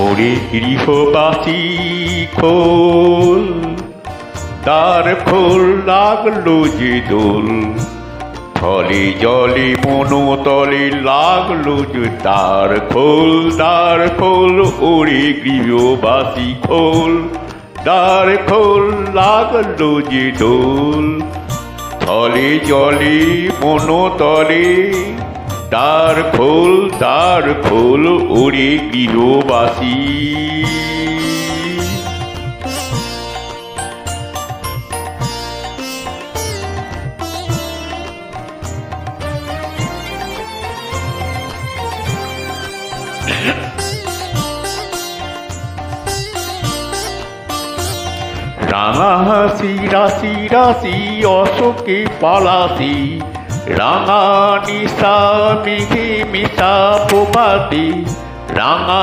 ওরে গৃহবাসী খোল, দ্বার খোল, লাগলো যে দোল, থলে জলে মনোতলে লাগলো যে দ্বার খোল, ওরে গৃহবাসী খোল, দ্বার খোল, লাগলো যে দোল, থলে জলে মনোতলে দ্বার খোল, ওরে গৃহবাসী। রাঙা হাসি রাশি রাশি অশোকে পলাশি, রাঙা নিশা মেঘে মিশা প্রভাতে, রাঙা